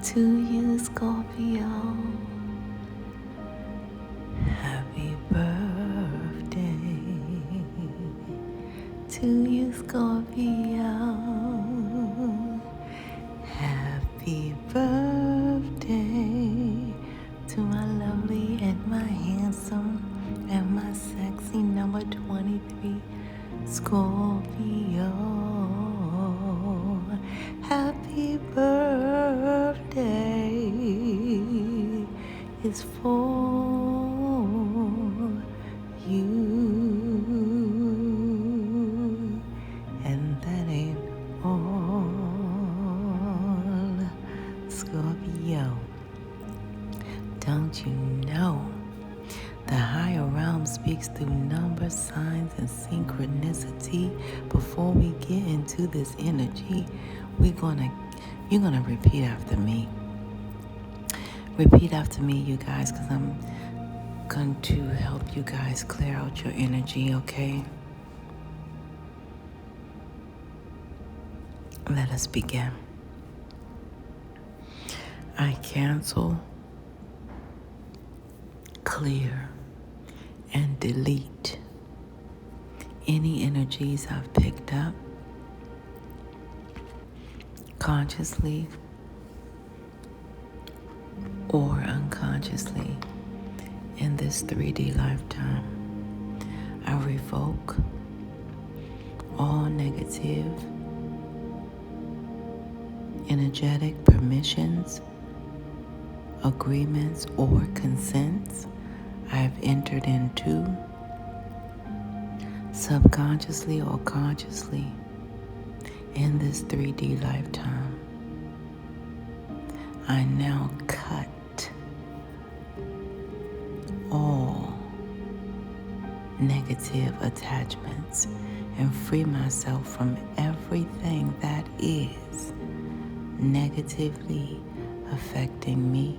To you, Scorpio, happy birthday. To you, Scorpio, happy birthday. To my lovely and my handsome and my sexy number 23, Scorpio. Happy birthday. It's for you. And that ain't all, Scorpio. Don't you know? The higher realm speaks through numbers, signs, and synchronicity. Before we get into this energy, you're gonna repeat after me. Repeat after me, you guys, because I'm going to help you guys clear out your energy, okay? Let us begin. I cancel, clear, and delete any energies I've picked up consciously or unconsciously in this 3D lifetime. I revoke all negative, energetic permissions, agreements, or consents I've entered into subconsciously or consciously in this 3D lifetime. I now cut all negative attachments and free myself from everything that is negatively affecting me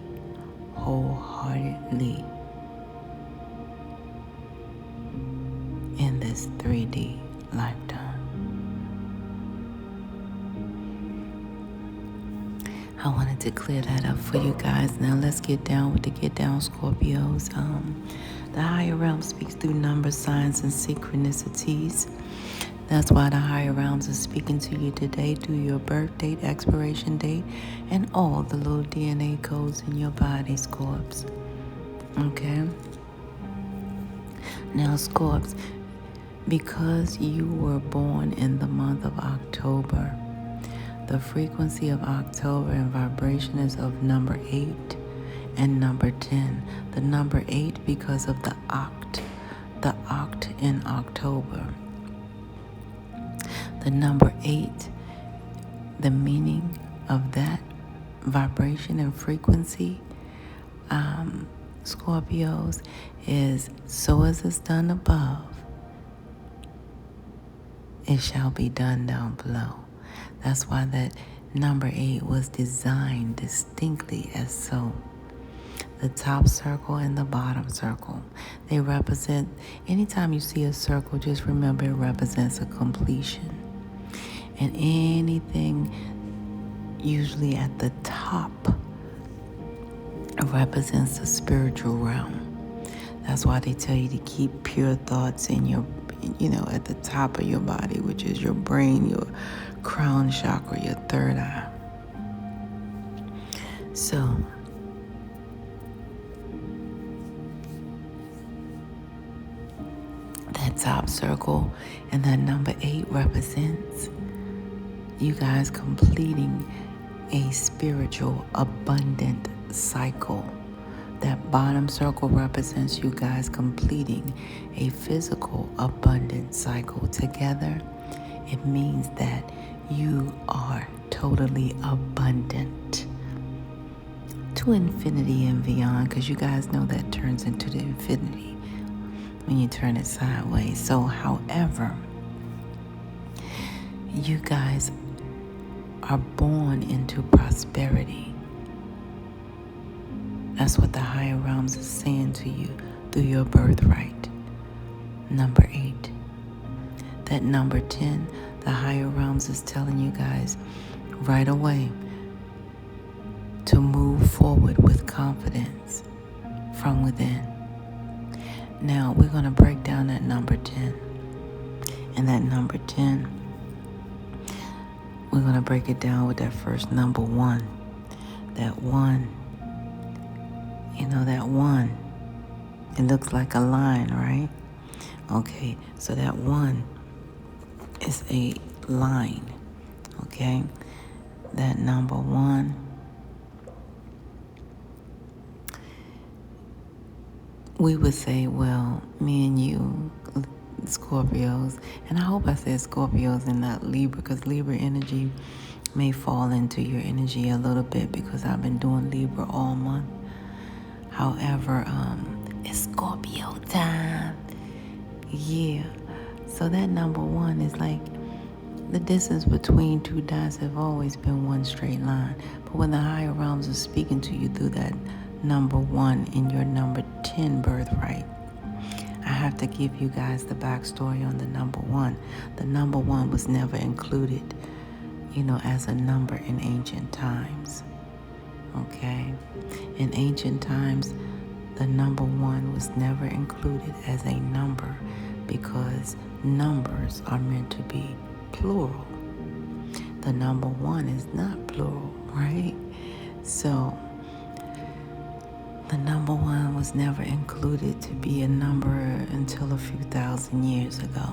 wholeheartedly in this 3D lifetime. I wanted to clear that up for you guys. Now let's get down with the get down, Scorpios. The higher realm speaks through numbers, signs, and synchronicities. That's why the higher realms are speaking to you today through your birth date, expiration date, and all the little DNA codes in your body, Scorps. Okay? Now, Scorps, because you were born in the month of October, the frequency of October and vibration is of number 8 and number 10. The number 8 because of the oct in October. The number 8, the meaning of that vibration and frequency, Scorpios, is so as it's done above, it shall be done down below. That's why that number 8 was designed distinctly as so. The top circle and the bottom circle, they represent, anytime you see a circle, just remember it represents a completion. And anything usually at the top represents the spiritual realm. That's why they tell you to keep pure thoughts in your, at the top of your body, which is your brain, your crown chakra, your third eye. So, that top circle and that number 8 represents you guys completing a spiritual abundant cycle. That bottom circle represents you guys completing a physical abundant cycle. Together, it means that you are totally abundant to infinity and beyond, because you guys know that turns into the infinity when you turn it sideways. So, however, you guys are born into prosperity. That's what the higher realms is saying to you through your birthright. Number 8. That number 10, the higher realms is telling you guys right away to confidence from within. Now we're going to break down that number 10. And that number 10, we're going to break it down with that first number 1. That 1, that 1, it looks like a line, right? Okay, so that 1 is a line, okay? That number 1, we would say, well, me and you, Scorpios, and I hope I said Scorpios and not Libra, because Libra energy may fall into your energy a little bit because I've been doing Libra all month. However, it's Scorpio time. Yeah. So that number 1 is like the distance between two dots have always been one straight line. But when the higher realms are speaking to you through that number 1 in your number 10 birthright, I have to give you guys the backstory on the number 1. The number 1 was never included, as a number in ancient times. Okay? In ancient times, the number 1 was never included as a number because numbers are meant to be plural. The number 1 is not plural, right? So the number 1 was never included to be a number until a few thousand years ago.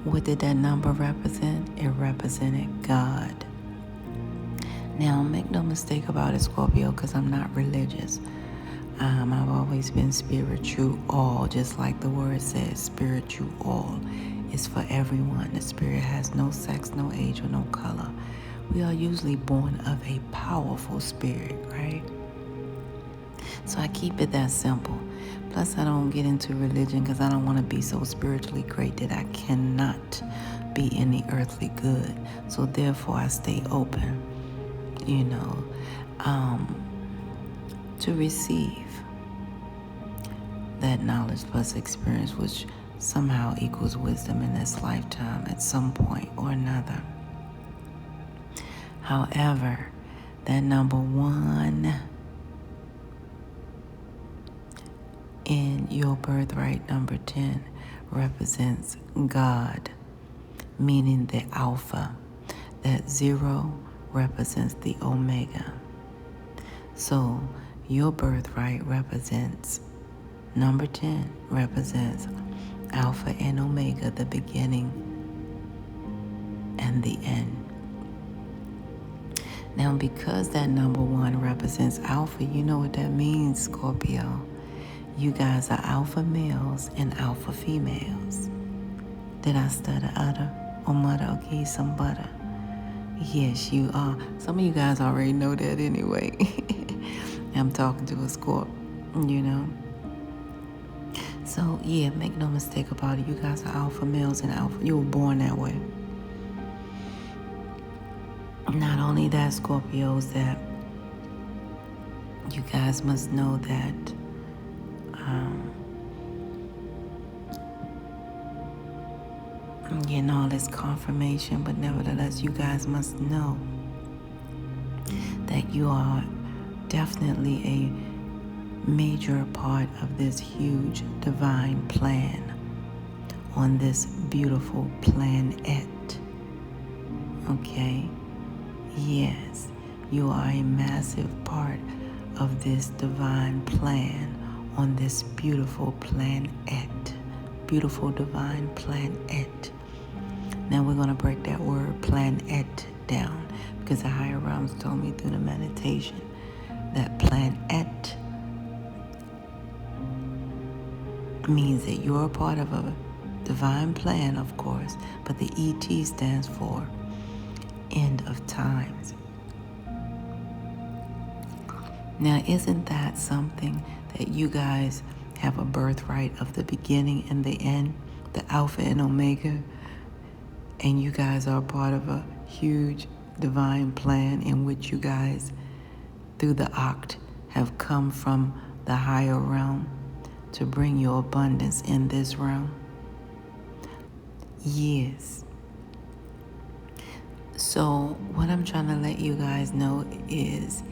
What did that number represent? It represented God. Now, make no mistake about it, Scorpio, because I'm not religious. I've always been spiritual, just like the word says, spiritual is for everyone. The spirit has no sex, no age, or no color. We are usually born of a powerful spirit, right? So I keep it that simple. Plus, I don't get into religion because I don't want to be so spiritually great that I cannot be any earthly good. So therefore, I stay open, to receive that knowledge plus experience, which somehow equals wisdom in this lifetime at some point or another. However, that number 1 in your birthright, number 10, represents God, meaning the Alpha. That 0 represents the Omega. So your birthright represents, number 10 represents Alpha and Omega, the beginning and the end. Now, because that number 1 represents Alpha, you know what that means, Scorpio. You guys are Alpha males and Alpha females. Did I stutter udder or mutter or give some butter? Yes, you are. Some of you guys already know that anyway. I'm talking to a Scorp, So, yeah, make no mistake about it. You guys are Alpha males and Alpha. You were born that way. Not only that, Scorpios, that you guys must know that I'm getting all this confirmation, but nevertheless, you guys must know that you are definitely a major part of this huge divine plan on this beautiful planet. Okay? Yes, you are a massive part of this divine plan on this beautiful planet. Beautiful divine planet. Now we're going to break that word planet down because the higher realms told me through the meditation that planet means that you're a part of a divine plan, of course, but the ET stands for end of times. Now, isn't that something that you guys have a birthright of the beginning and the end, the Alpha and Omega, and you guys are part of a huge divine plan in which you guys, through the Oct, have come from the higher realm to bring your abundance in this realm? Yes. So what I'm trying to let you guys know is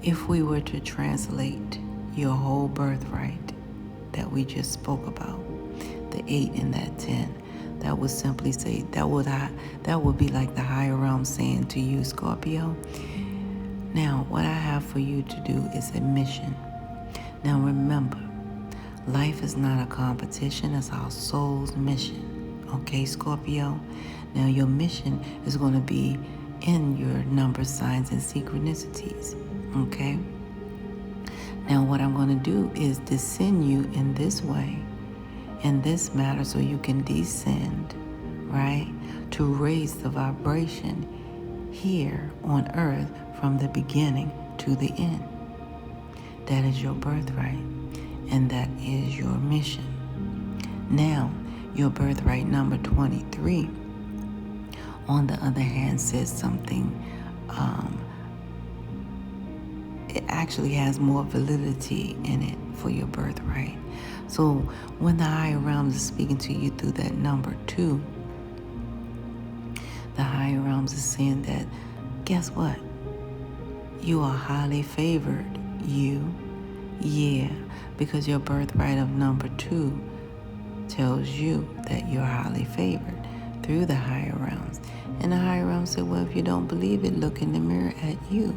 If we were to translate your whole birthright that we just spoke about, the 8 and that 10, that would simply say, that would be like the higher realm saying to you, Scorpio, now what I have for you to do is a mission. Now remember, life is not a competition, it's our soul's mission. Okay, Scorpio? Now your mission is going to be in your number, signs, and synchronicities. Okay? Now what I'm going to do is descend you in this way, in this matter, so you can descend, right? To raise the vibration here on earth from the beginning to the end. That is your birthright, and that is your mission. Now, your birthright number 23, on the other hand, says something, it actually has more validity in it for your birthright. So when the higher realms is speaking to you through that number 2, the higher realms is saying that, guess what? You are highly favored. Yeah, because your birthright of number 2 tells you that you're highly favored through the higher realms. And the higher realms said, well, if you don't believe it, look in the mirror at you.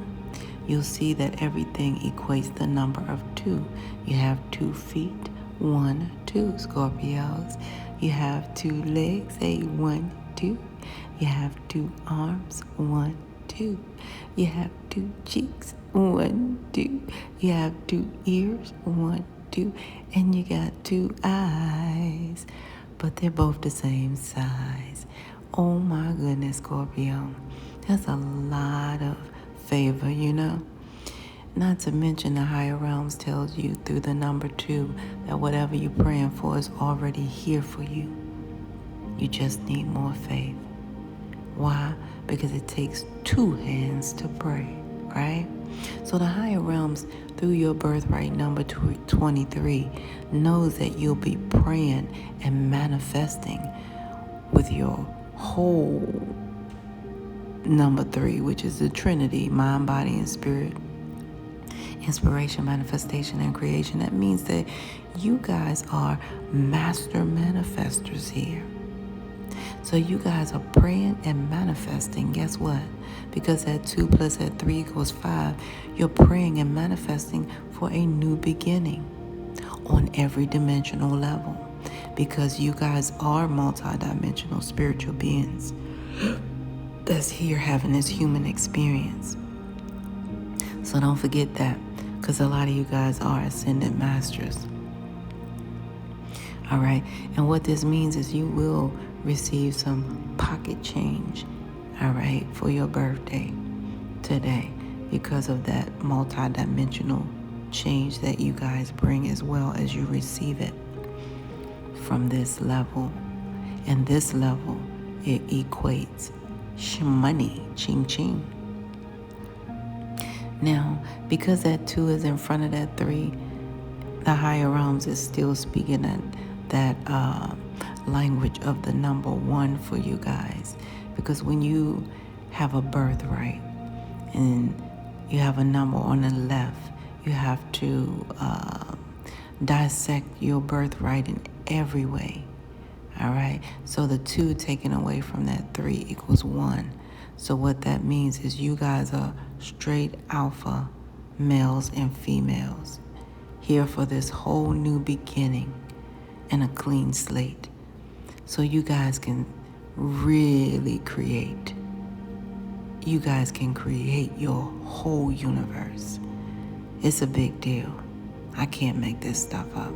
You'll see that everything equates the number of 2. You have 2 feet, 1, 2, Scorpios. You have 2 legs, 1, 2. You have 2 arms, 1, 2. You have 2 cheeks, 1, 2. You have 2 ears, 1, 2. And you got 2 eyes, but they're both the same size. Oh my goodness, Scorpio. That's a lot of favor, you know. Not to mention the higher realms tells you through the number 2 that whatever you're praying for is already here for you. You just need more faith. Why? Because it takes 2 hands to pray, right? So the higher realms through your birthright number 23 knows that you'll be praying and manifesting with your whole number 3, which is the Trinity, mind, body, and spirit. Inspiration, manifestation, and creation. That means that you guys are master manifestors here. So you guys are praying and manifesting. Guess what? Because that 2 plus that 3 equals 5, you're praying and manifesting for a new beginning on every dimensional level. Because you guys are multidimensional spiritual beings that's here having this human experience. So don't forget that, because a lot of you guys are ascended masters. All right, and what this means is you will receive some pocket change, all right, for your birthday today because of that multidimensional change that you guys bring as well as you receive it from this level. And this level, it equates money, ching ching. Now, because that 2 is in front of that 3, the higher realms is still speaking that language of the number 1 for you guys. Because when you have a birthright and you have a number on the left, you have to dissect your birthright in every way. All right, so the 2 taken away from that 3 equals 1. So what that means is you guys are straight alpha males and females here for this whole new beginning and a clean slate. So you guys can really create. You guys can create your whole universe. It's a big deal. I can't make this stuff up.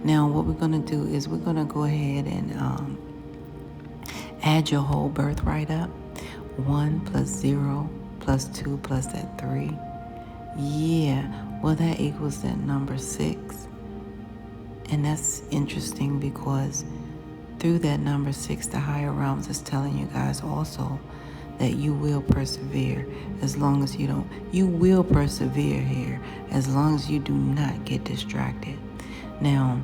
Now, what we're going to do is we're going to go ahead and add your whole birthright up. 1 plus 0 plus 2 plus that 3. Yeah, well, that equals that number 6. And that's interesting because through that number 6, the higher realms is telling you guys also that you will persevere as long as you will persevere here as long as you do not get distracted. Now,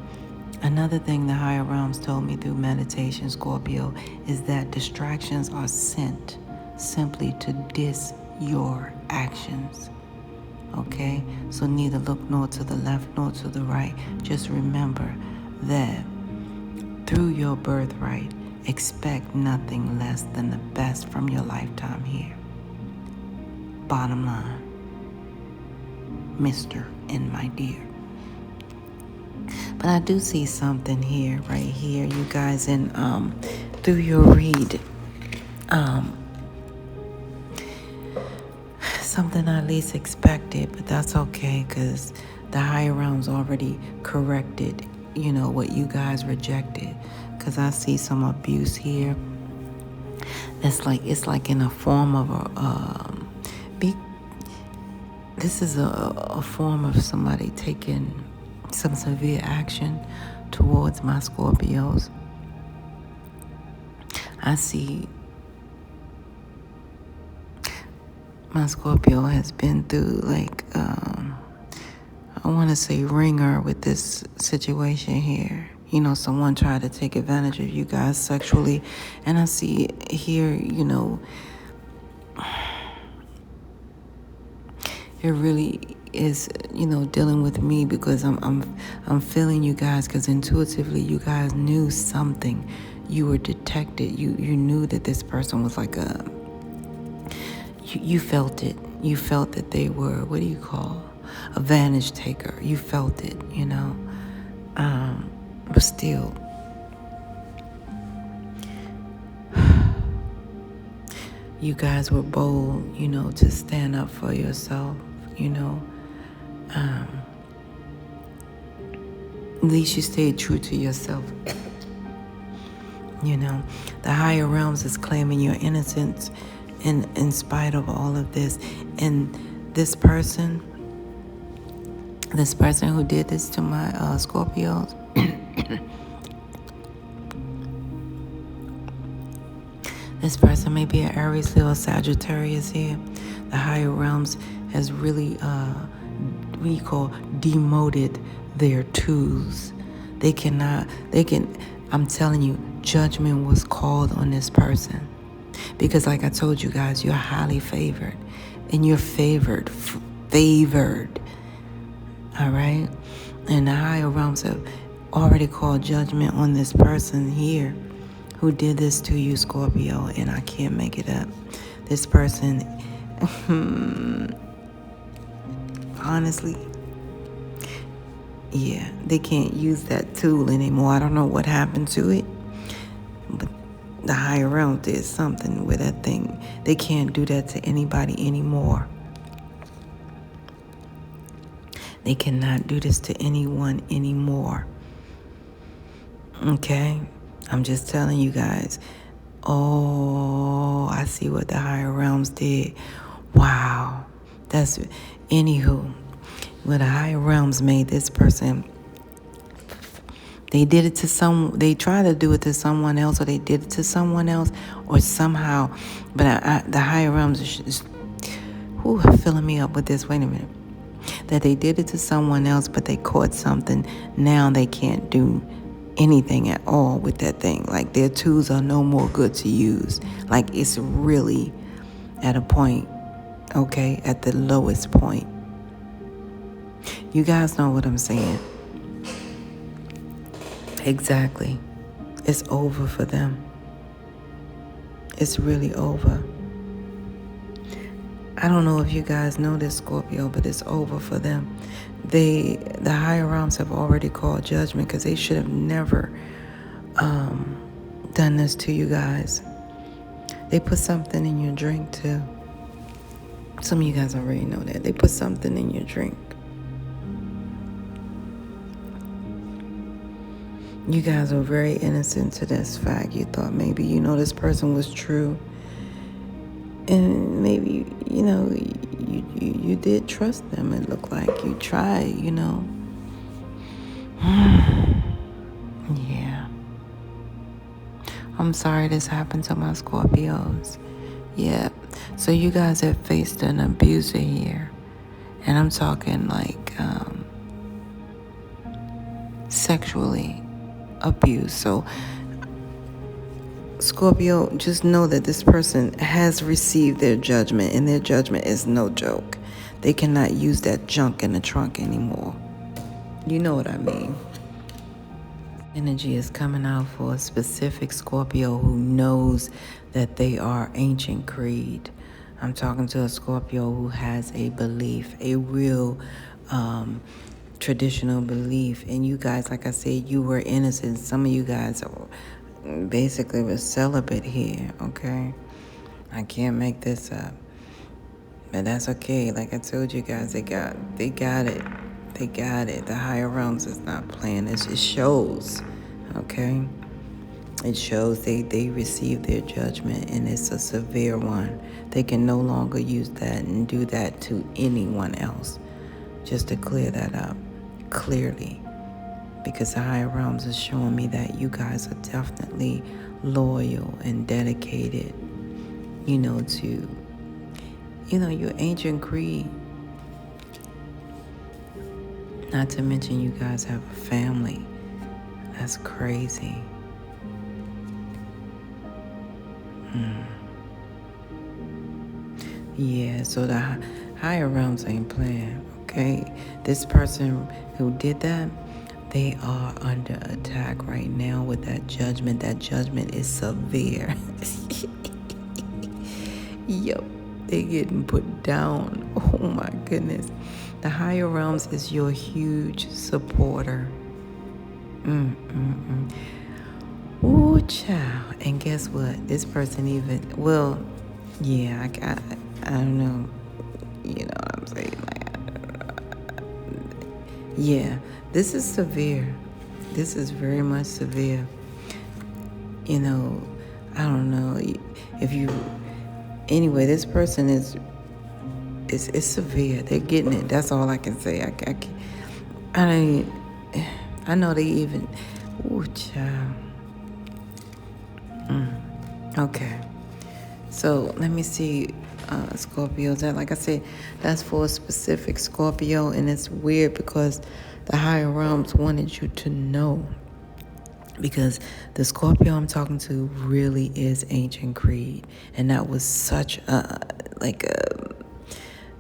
another thing the higher realms told me through meditation, Scorpio, is that distractions are sent simply to dis your actions. Okay? So neither look nor to the left nor to the right. Just remember that through your birthright, expect nothing less than the best from your lifetime here. Bottom line, Mr. and my dear. But I do see something here, right here, you guys, and through your read, something I least expected, but that's okay, because the higher realms already corrected, what you guys rejected. Because I see some abuse here. It's like in a form of this is a form of somebody taking some severe action towards my Scorpios. I see my Scorpio has been through I want to say ringer with this situation here. Someone tried to take advantage of you guys sexually, and I see here, it really is, dealing with me, because I'm feeling you guys, because intuitively you guys knew something. You were detected. You knew that this person was like you felt it. You felt that they were, what do you call, a vantage taker. You felt it, but still, you guys were bold, to stand up for yourself, at least you stayed true to yourself. The higher realms is claiming your innocence in spite of all of this. And this person who did this to my Scorpios, this person may be an Aries, Leo, Sagittarius here. The higher realms has really, demoted their twos. I'm telling you, judgment was called on this person. Because like I told you guys, you're highly favored. And you're favored. All right? And the higher realms have already called judgment on this person here who did this to you, Scorpio. And I can't make it up. This person, honestly, yeah, they can't use that tool anymore. I don't know what happened to it, but the higher realm did something with that thing. They can't do that to anybody anymore. They cannot do this to anyone anymore. Okay? I'm just telling you guys. Oh, I see what the higher realms did. Wow. Anywho, well, the higher realms made this person, they did it to they tried to do it to someone else, or they did it to someone else, or somehow, but the higher realms is filling me up with this. Wait a minute. That they did it to someone else, but they caught something. Now they can't do anything at all with that thing. Like, their tools are no more good to use. Like, it's really at a point, okay, at the lowest point. You guys know what I'm saying. Exactly. It's over for them. It's really over. I don't know if you guys know this, Scorpio, but it's over for them. The higher realms have already called judgment, because they should have never done this to you guys. They put something in your drink too. Some of you guys already know that. They put something in your drink. You guys were very innocent to this fact. You thought maybe, this person was true. And maybe, you did trust them. It looked like you tried, Yeah. I'm sorry this happened to my Scorpios. Yeah. So you guys have faced an abuser here. And I'm talking like sexually abused. So Scorpio, just know that this person has received their judgment, and their judgment is no joke. They cannot use that junk in the trunk anymore. You know what I mean. Energy is coming out for a specific Scorpio who knows that they are ancient creed. I'm talking to a Scorpio who has a belief, a real traditional belief. And you guys, like I said, you were innocent. Some of you guys basically were celibate here, okay? I can't make this up. But that's okay. Like I told you guys, they got it. They got it. The higher realms is not playing. It shows, okay? It shows they receive their judgment, and it's a severe one. They can no longer use that and do that to anyone else. Just to clear that up clearly. Because the higher realms is showing me that you guys are definitely loyal and dedicated, to, your ancient creed. Not to mention you guys have a family. That's crazy. Yeah, so the higher realms ain't playing, okay? This person who did that, they are under attack right now with that judgment. That judgment is severe. Yup, they getting put down. Oh my goodness. The higher realms is your huge supporter. Ooh, child. And guess what? This person I don't know. You know what I'm saying? Yeah, this is severe. This is very much severe. I don't know if you... Anyway, this person is severe. They're getting it. That's all I can say. I know they even... Ooh, child. Okay. So, let me see, Scorpios. Like I said, that's for a specific Scorpio, and it's weird because the higher realms wanted you to know. Because the Scorpio I'm talking to really is ancient creed. And that was such a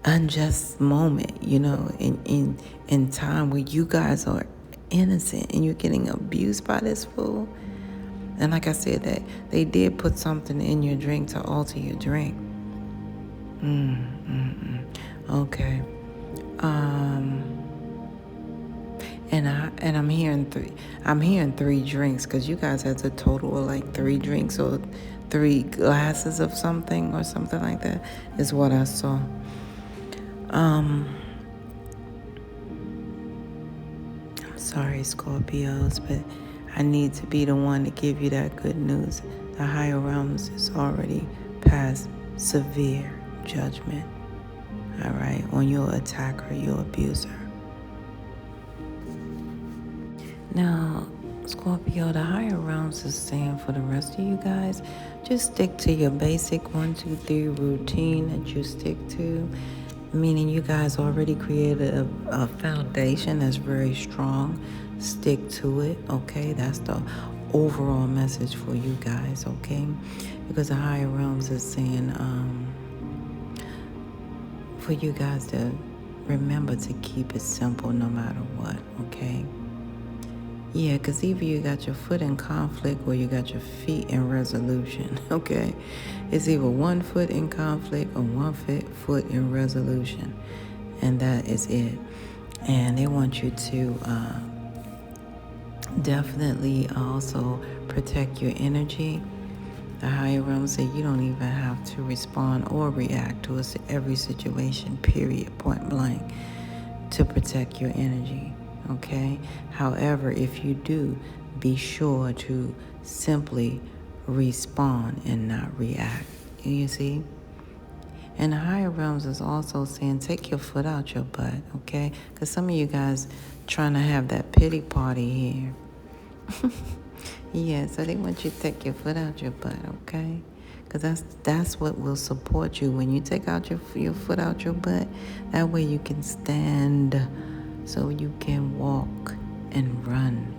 unjust moment, in time where you guys are innocent and you're getting abused by this fool. And like I said, that they did put something in your drink to alter your drink. Okay. And I'm hearing three drinks, because you guys had a total of like 3 drinks or 3 glasses of something or something like that is what I saw. I'm sorry, Scorpios, but I need to be the one to give you that good news. The higher realms is already past severe judgment, all right, on your attacker, your abuser. Now, Scorpio, the higher realms is saying for the rest of you guys, just stick to your basic 1, 2, 3 routine that you stick to. Meaning you guys already created a foundation that's very strong. Stick to it, okay? That's the overall message for you guys, okay? Because the higher realms is saying for you guys to remember to keep it simple no matter what, okay? Yeah, because either you got your foot in conflict or you got your feet in resolution, okay? It's either 1 foot in conflict or 1 foot in resolution. And that is it. And they want you to definitely also protect your energy. The higher realms say you don't even have to respond or react to every situation, period, point blank, to protect your energy. Okay? However, if you do, be sure to simply respond and not react. You see? And the higher realms is also saying take your foot out your butt, okay? Because some of you guys trying to have that pity party here. Yeah, so they want you to take your foot out your butt, okay? Because that's what will support you. When you take out your foot out your butt, that way you can stand, so you can walk and run,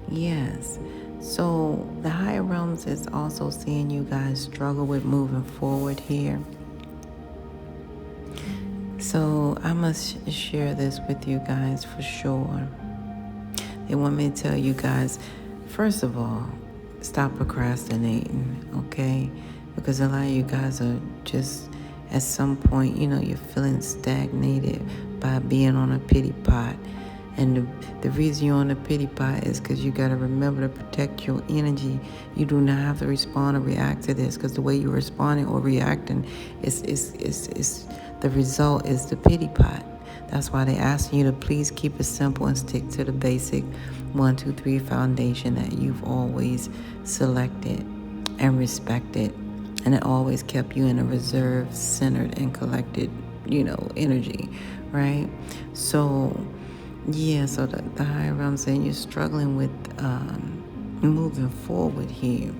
Yes. So the higher realms is also seeing you guys struggle with moving forward here. So I must share this with you guys for sure. They want me to tell you guys, first of all, stop procrastinating, okay? Because a lot of you guys are just, at some point, you're feeling stagnated by being on a pity pot. And the reason you're on a pity pot is because you got to remember to protect your energy. You do not have to respond or react to this, because the way you're responding or reacting is the result is the pity pot. That's why they're asking you to please keep it simple and stick to the basic 1, 2, 3 foundation that you've always selected and respected. And it always kept you in a reserved, centered, and collected, energy, right? So, yeah, so the higher realm saying you're struggling with moving forward here.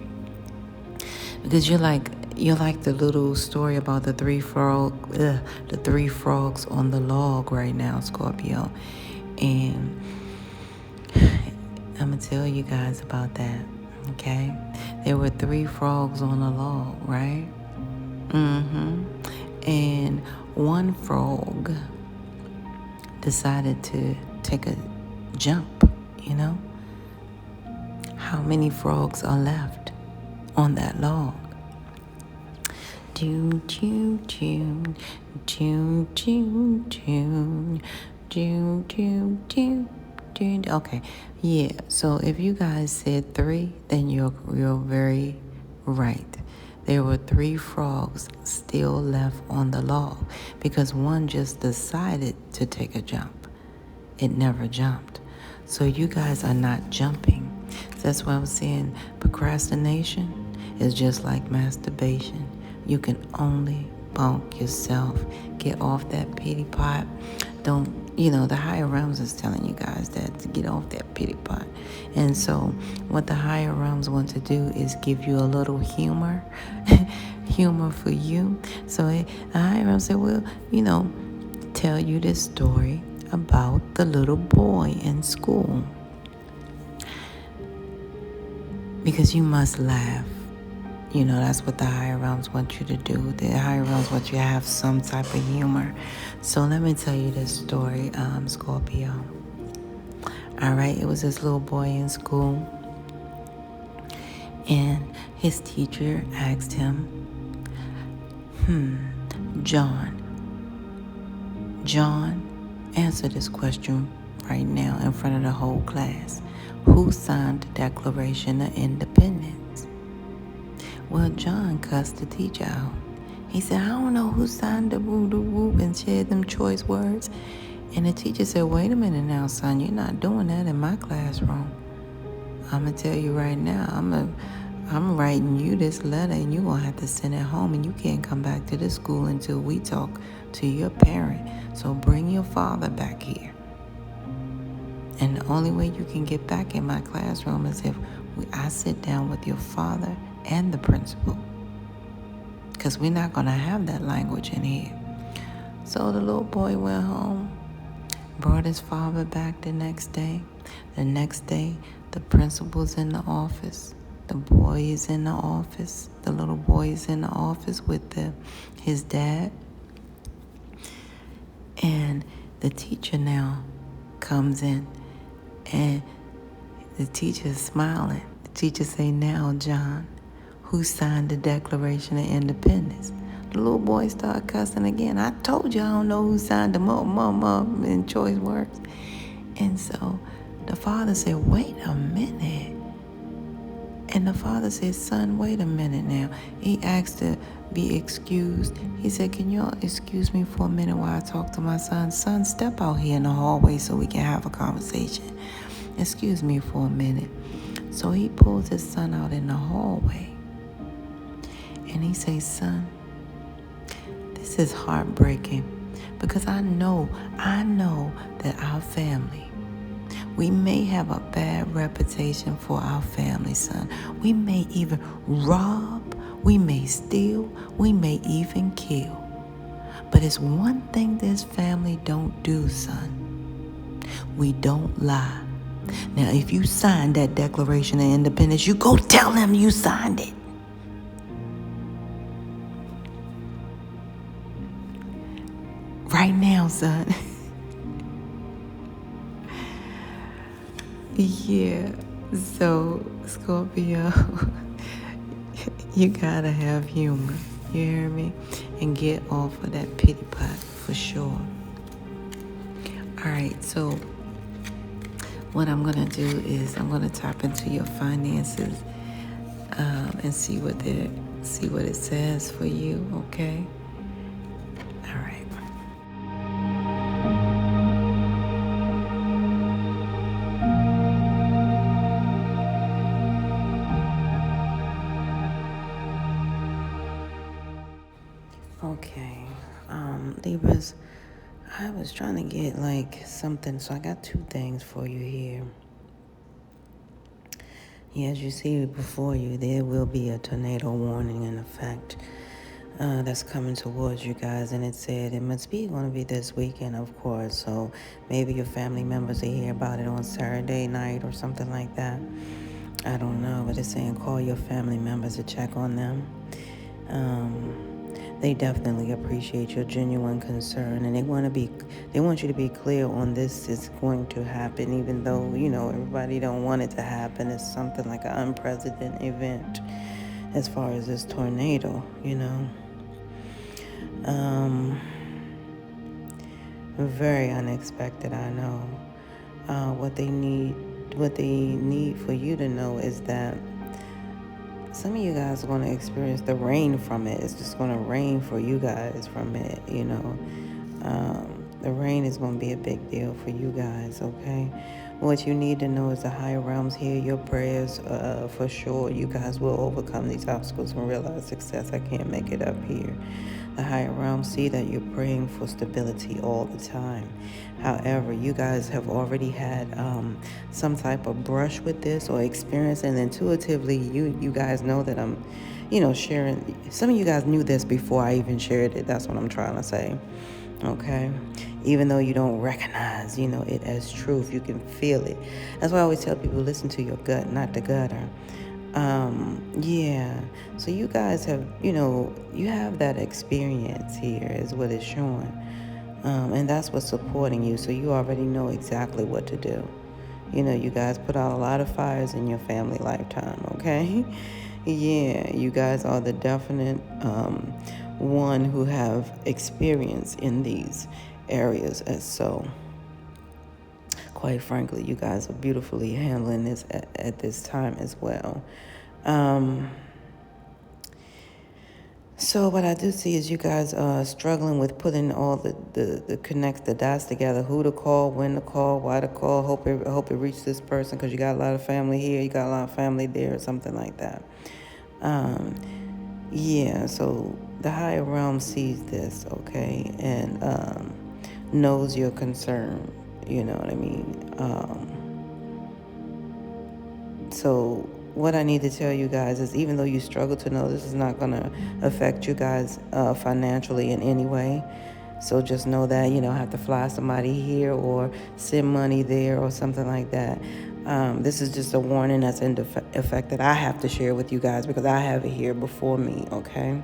Because you're like the little story about the three frogs on the log right now, Scorpio. And I'm going to tell you guys about that, okay? There were 3 frogs on a log, right? And one frog decided to take a jump, How many frogs are left on that log? Tune, tune, tune, tune, tune, tune, tune, tune, tune, tune. Okay, yeah. So if you guys said 3, then you're very right. There were 3 frogs still left on the log because one just decided to take a jump. It never jumped. So you guys are not jumping. That's why I'm saying procrastination is just like masturbation. You can only bonk yourself. Get off that pity pot. Don't, the higher realms is telling you guys that to get off that pity pot. And so what the higher realms want to do is give you a little humor, humor for you. So the higher realms say, well, tell you this story about the little boy in school. Because you must laugh. That's what the higher realms want you to do. The higher realms want you to have some type of humor. So let me tell you this story, Scorpio. All right, it was this little boy in school. And his teacher asked him, John, answer this question right now in front of the whole class. Who signed the Declaration of Independence? Well, John cussed the teacher out. He said, I don't know who signed the woo and shared them choice words. And the teacher said, wait a minute now, son, you're not doing that in my classroom. I'm going to tell you right now, I'm writing you this letter and you're going to have to send it home, and you can't come back to this school until we talk to your parent. So bring your father back here. And the only way you can get back in my classroom is if I sit down with your father and the principal. Because we're not going to have that language in here. So the little boy went home, brought his father back the next day. The next day, the principal's in the office. The boy is in the office. The little boy is in the office with his dad. And the teacher now comes in. And the teacher is smiling. The teacher say, now, John, who signed the Declaration of Independence? The little boy started cussing again. I told you I don't know who signed the mom in choice words. And so the father said, wait a minute. And the father said, son, wait a minute now. He asked to be excused. He said, can y'all excuse me for a minute while I talk to my son? Son, step out here in the hallway so we can have a conversation. Excuse me for a minute. So he pulls his son out in the hallway. And he says, son, this is heartbreaking because I know that our family, we may have a bad reputation for our family, son. We may even rob, we may steal, we may even kill. But it's one thing this family don't do, son. We don't lie. Now, if you signed that Declaration of Independence, you go tell them you signed it. Right now, son. Yeah. So, Scorpio, you gotta have humor. You hear me? And get off of that pity pot for sure. All right, so what I'm gonna do is I'm gonna tap into your finances and see what it says for you. Okay. All right. Okay, Libras, I was trying to get like something, so I got two things for you here. Yeah, as you see before you, there will be a tornado warning in effect that's coming towards you guys, and it said it must be going to be this weekend, of course, so maybe your family members will hear about it on Saturday night or something like that. I don't know, but it's saying call your family members to check on them. They definitely appreciate your genuine concern, and they want you to be clear on this is going to happen, even though everybody don't want it to happen. It's something like an unprecedented event as far as this tornado. Very unexpected, I know. What they need for you to know is that some of you guys are going to experience the rain from it. It's just going to rain for you guys from it, The rain is going to be a big deal for you guys, okay? What you need to know is the higher realms hear your prayers for sure. You guys will overcome these obstacles and realize success. I can't make it up here. The higher realms see that you're praying for stability all the time. However, you guys have already had some type of brush with this or experience, and intuitively you guys know that I'm, sharing. Some of you guys knew this before I even shared it. That's what I'm trying to say. Okay? Even though you don't recognize, it as truth, you can feel it. That's why I always tell people, listen to your gut, not the gutter. Yeah. So you guys have, you have that experience here is what it's showing. And that's what's supporting you. So you already know exactly what to do. You guys put out a lot of fires in your family lifetime, okay? Yeah, you guys are the definite one who have experience in these areas. And so, quite frankly, you guys are beautifully handling this at this time as well. So what I do see is you guys are struggling with putting all the dots together. Who to call, when to call, why to call. Hope it reached this person because you got a lot of family here, you got a lot of family there, or something like that. Yeah. So the higher realm sees this, okay, and knows your concern. You know what I mean? So what I need to tell you guys is, even though you struggle to know, this is not going to affect you guys financially in any way. So just know that you don't have to fly somebody here or send money there or something like that. This is just a warning that's in effect that I have to share with you guys because I have it here before me, okay?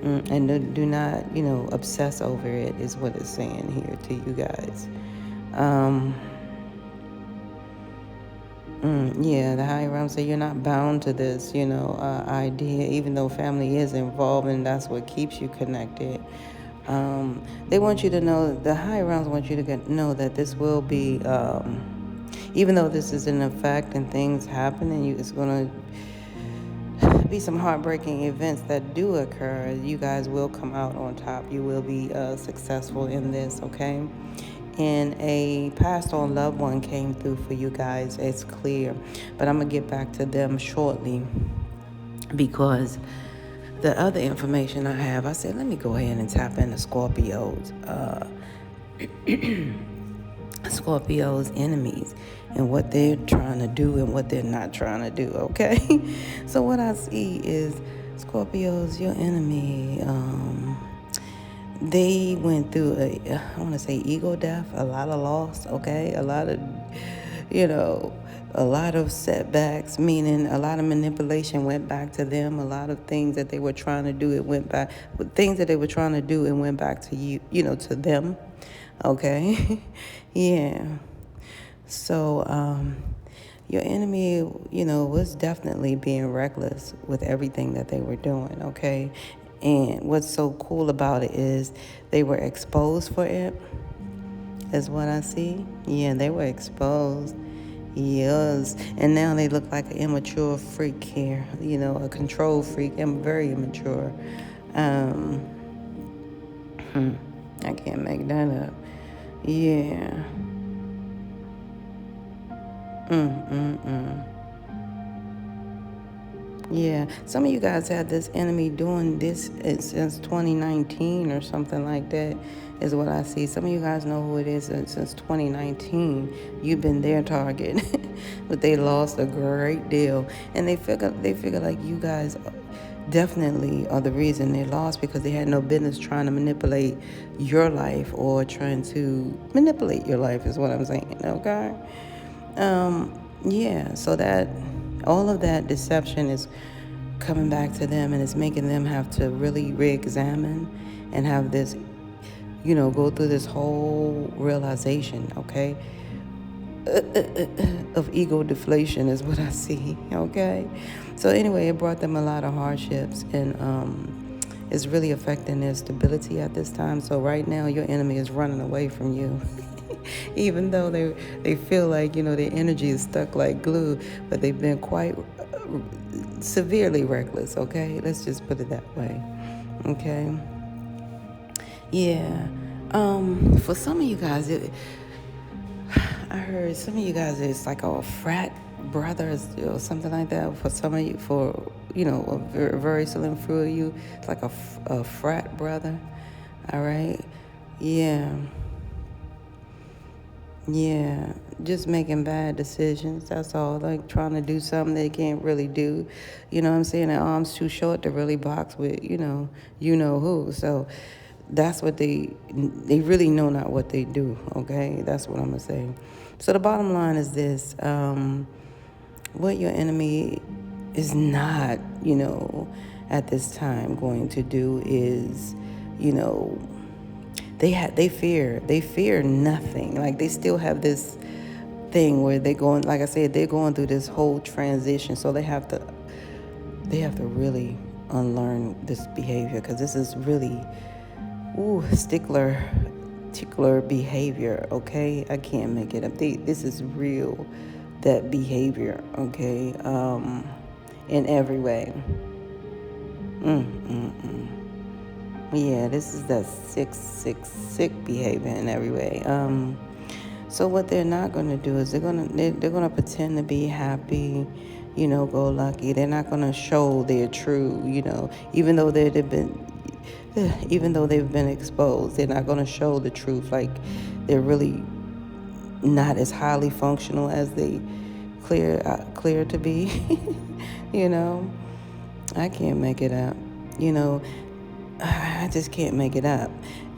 And do not, obsess over it is what it's saying here to you guys. Yeah, the higher realm say you're not bound to this, idea, even though family is involved and that's what keeps you connected. They want you to know, the higher realms want you to know that this will be, even though this is in effect and things happen and it's going to be some heartbreaking events that do occur, you guys will come out on top. You will be successful in this, okay? And a passed on loved one came through for you guys. It's clear. But I'm going to get back to them shortly because the other information I have, I said, let me go ahead and tap into Scorpios. Scorpios' enemies and what they're trying to do and what they're not trying to do, okay? So what I see is Scorpios, your enemy, they went through I want to say ego death, a lot of loss, okay? A lot of, a lot of setbacks, meaning a lot of manipulation went back to them. A lot of things that they were trying to do, it went back. Things that they were trying to do, it went back to you, to them. Okay? Yeah. So, your enemy, was definitely being reckless with everything that they were doing, okay? And what's so cool about it is they were exposed for it, is what I see. Yeah, they were exposed. Yes. And now they look like an immature freak here, a control freak. I'm very immature. I can't make that up. Yeah. Yeah, some of you guys had this enemy doing this since 2019 or something like that, is what I see. Some of you guys know who it is since 2019. You've been their target, but they lost a great deal, and they figure like you guys definitely are the reason they lost, because they had no business trying to manipulate your life or trying to manipulate your life, is what I'm saying. Okay. Yeah, so that all of that deception is coming back to them, and it's making them have to really re-examine and have this, go through this whole realization, okay, of ego deflation is what I see, okay? So anyway, it brought them a lot of hardships, and it's really affecting their stability at this time. So right now, your enemy is running away from you. Even though they feel like, their energy is stuck like glue, but they've been quite severely reckless, okay? Let's just put it that way, okay? Yeah. For some of you guys, I heard some of you guys, it's like a frat brothers or something like that. For some of you, a very, very slim few of you, it's like a frat brother, all right? Yeah. Yeah, just making bad decisions, that's all. Like trying to do something they can't really do. You know what I'm saying? Their arm's too short to really box with, you know who. So that's what they really know not what they do, okay? That's what I'm going to say. So the bottom line is this. What your enemy is not, at this time going to do is, they fear nothing. Like they still have this thing where they're going, like I said, they're going through this whole transition. So they have to really unlearn this behavior, because this is really, tickler behavior, okay? I can't make it up. This is real, that behavior, okay? In every way. Yeah, this is that sick behavior in every way. So what they're not going to do is they're going to pretend to be happy, go lucky. They're not going to show their true, even though they've been exposed, they're not going to show the truth. Like they're really not as highly functional as they clear to be. I can't make it up. I just can't make it up.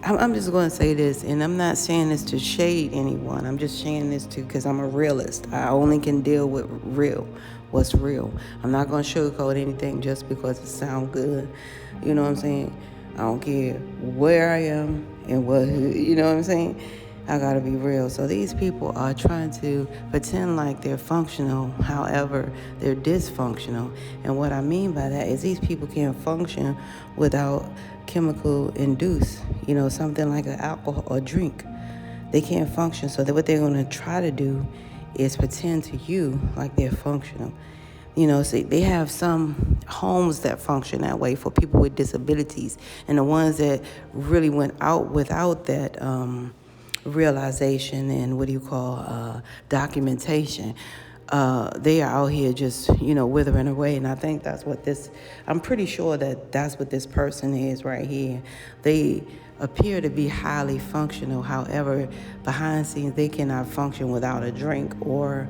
I'm just going to say this, and I'm not saying this to shade anyone. I'm just saying this because I'm a realist. I only can deal with what's real. I'm not going to sugarcoat anything just because it sounds good. You know what I'm saying? I don't care where I am and what, you know what I'm saying? I got to be real. So these people are trying to pretend like they're functional. However, they're dysfunctional. And what I mean by that is these people can't function without chemical induced, something like an alcohol or drink. They can't function. So what they're going to try to do is pretend to you like they're functional. See, they have some homes that function that way for people with disabilities. And the ones that really went out without that realization and documentation, they are out here just, withering away. And I think I'm pretty sure that's what this person is right here. They appear to be highly functional. However, behind the scenes, they cannot function without a drink or,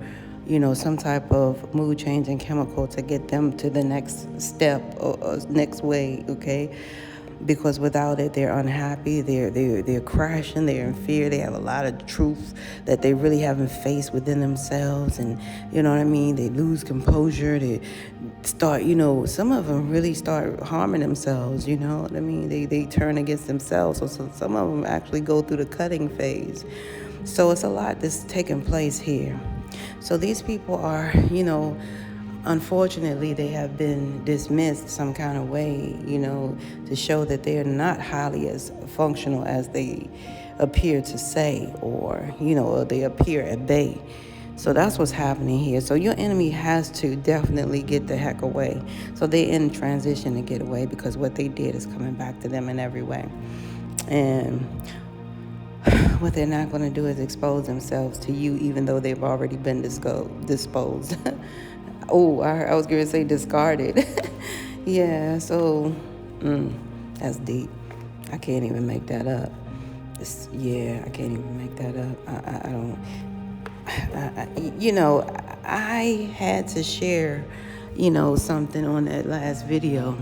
some type of mood changing chemical to get them to the next step or next way, okay? because without it, they're unhappy, they're crashing, they're in fear, they have a lot of truth that they really haven't faced within themselves, and you know what I mean, they lose composure, they start, some of them really start harming themselves, you know what I mean, they turn against themselves, so some of them actually go through the cutting phase. So it's a lot that's taking place here. So these people are, unfortunately, they have been dismissed some kind of way, to show that they're not highly as functional as they appear to say, or they appear at bay. So that's what's happening here. So your enemy has to definitely get the heck away. So they're in transition to get away, because what they did is coming back to them in every way. And what they're not going to do is expose themselves to you, even though they've already been disposed. Oh, I was going to say discarded. Yeah, so that's deep. I can't even make that up. I can't even make that up. I had to share, something on that last video,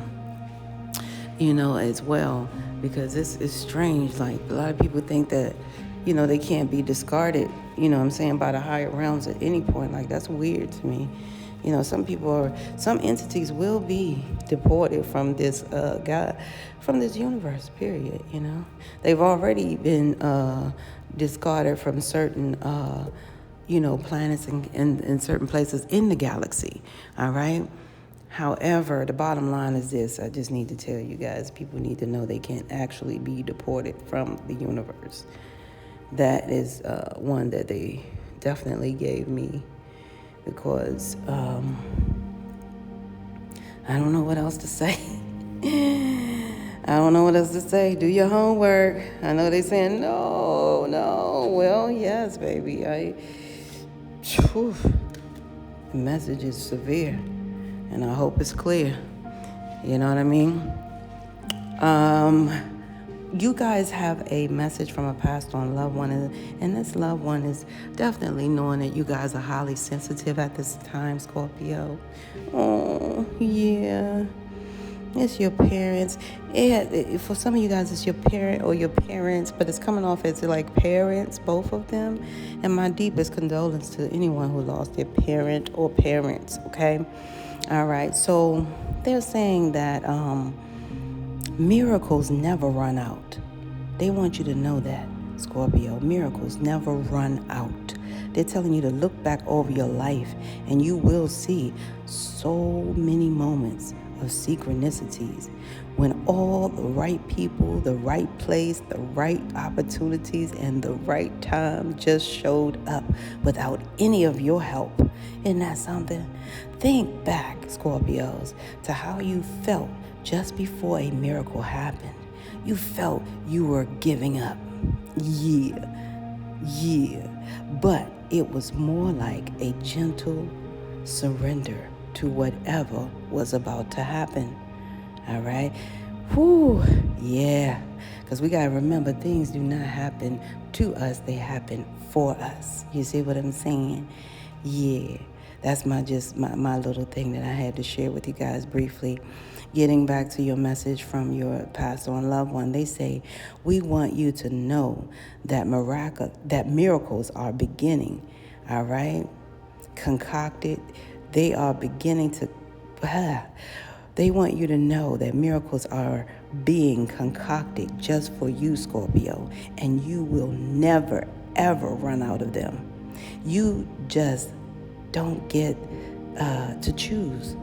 as well, because this is strange. Like, a lot of people think that, they can't be discarded, by the higher realms at any point. Like, that's weird to me. Some entities will be deported from this from this universe, period, They've already been discarded from certain, planets and certain places in the galaxy, all right? However, the bottom line is this. I just need to tell you guys, people need to know they can't actually be deported from the universe. That is one that they definitely gave me, because I don't know what else to say. Do your homework. I know they saying no. Well, yes, baby. The message is severe, and I hope it's clear. You know what I mean? You guys have a message from a passed on loved one, and this loved one is definitely knowing that you guys are highly sensitive at this time, Scorpio. Oh, yeah. It's your parents. For some of you guys, it's your parent or your parents, but it's coming off as like parents, both of them. And my deepest condolences to anyone who lost their parent or parents, okay? All right, so they're saying that miracles never run out. They want you to know that, Scorpio. Miracles never run out. They're telling you to look back over your life, and you will see so many moments of synchronicities when all the right people, the right place, the right opportunities, and the right time just showed up without any of your help. Isn't that something? Think back, Scorpios, to how you felt just before a miracle happened. You felt you were giving up. Yeah. But it was more like a gentle surrender to whatever was about to happen. All right? Whew. Yeah. Because we got to remember, things do not happen to us. They happen for us. You see what I'm saying? Yeah. That's my little thing that I had to share with you guys briefly. Getting back to your message from your passed on loved one, they say, we want you to know that miracles are beginning, all right? Concocted. They are beginning to, they want you to know that miracles are being concocted just for you, Scorpio, and you will never, ever run out of them. You just don't get to choose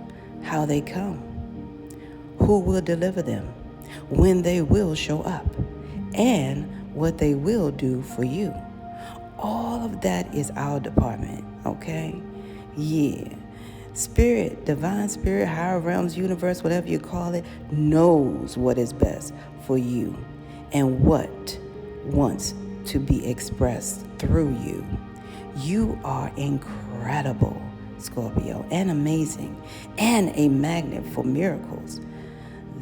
how they come, who will deliver them, when they will show up, and what they will do for you. All of that is our department, okay? Yeah. Spirit, divine spirit, higher realms, universe, whatever you call it, knows what is best for you and what wants to be expressed through you. You are incredible, Scorpio, and amazing, and a magnet for miracles.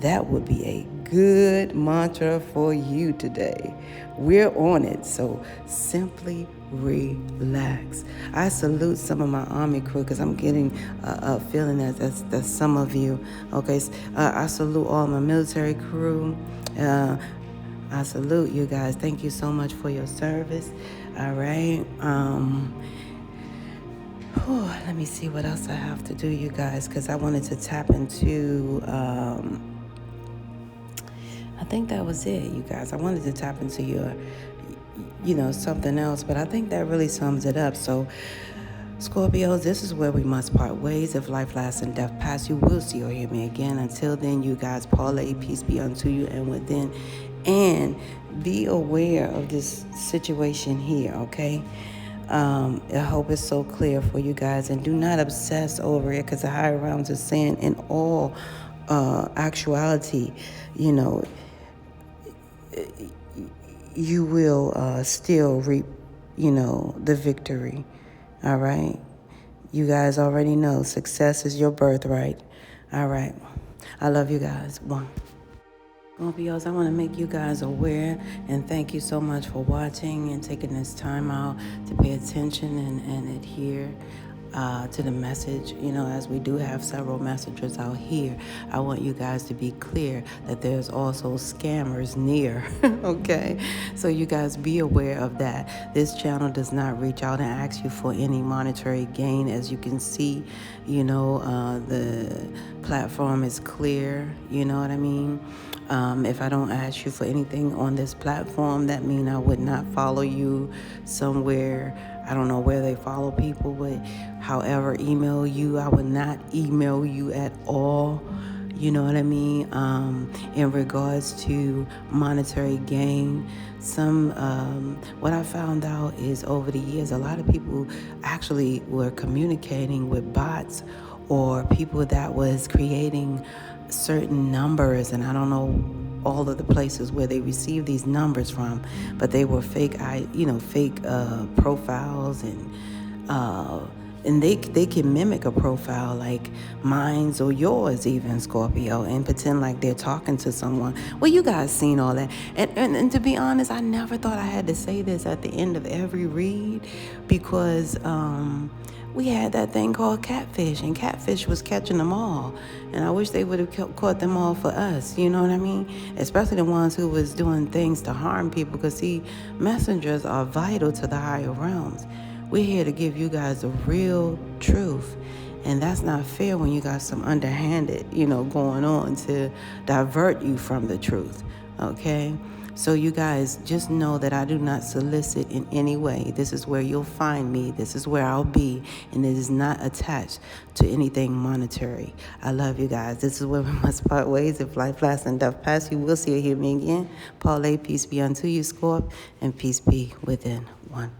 That would be a good mantra for you today. We're on it, so simply relax. I salute some of my Army crew, because I'm getting a feeling that's some of you. Okay, I salute all my military crew, I salute you guys. Thank you so much for your service. All right. Let me see what else I have to do, you guys, because I wanted to tap into, I think that was it, you guys. I wanted to tap into your, something else, but I think that really sums it up. So, Scorpios, this is where we must part ways. If life lasts and death pass, you will see or hear me again. Until then, you guys, parlay, peace be unto you and within. And be aware of this situation here, okay? I hope it's so clear for you guys. And do not obsess over it, because the higher realms are saying in all actuality, you will still reap, the victory. All right? You guys already know success is your birthright. All right. I love you guys. One. Scorpios, I want to make you guys aware and thank you so much for watching and taking this time out to pay attention and adhere to the message. As we do have several messengers out here, I want you guys to be clear that there's also scammers near, okay? So you guys be aware of that. This channel does not reach out and ask you for any monetary gain. As you can see, the platform is clear, you know what I mean? If I don't ask you for anything on this platform, that means I would not follow you somewhere. I don't know where they follow people, but however, email you, I would not email you at all. You know what I mean? In regards to monetary gain, what I found out is over the years, a lot of people actually were communicating with bots or people that was creating certain numbers, and I don't know all of the places where they received these numbers from, but they were fake profiles, and they can mimic a profile like mine's or yours, even, Scorpio, and pretend like they're talking to someone. Well, you guys seen all that, and to be honest, I never thought I had to say this at the end of every read, because we had that thing called catfish, and catfish was catching them all. And I wish they would have caught them all for us, you know what I mean? Especially the ones who was doing things to harm people, because see, messengers are vital to the higher realms. We're here to give you guys the real truth. And that's not fair when you got some underhanded, going on to divert you from the truth, okay? So you guys just know that I do not solicit in any way. This is where you'll find me. This is where I'll be. And it is not attached to anything monetary. I love you guys. This is where we must part ways. If life lasts and death pass, you will see or hear me again. Parlay, peace be unto you, Scorp, and peace be within. One.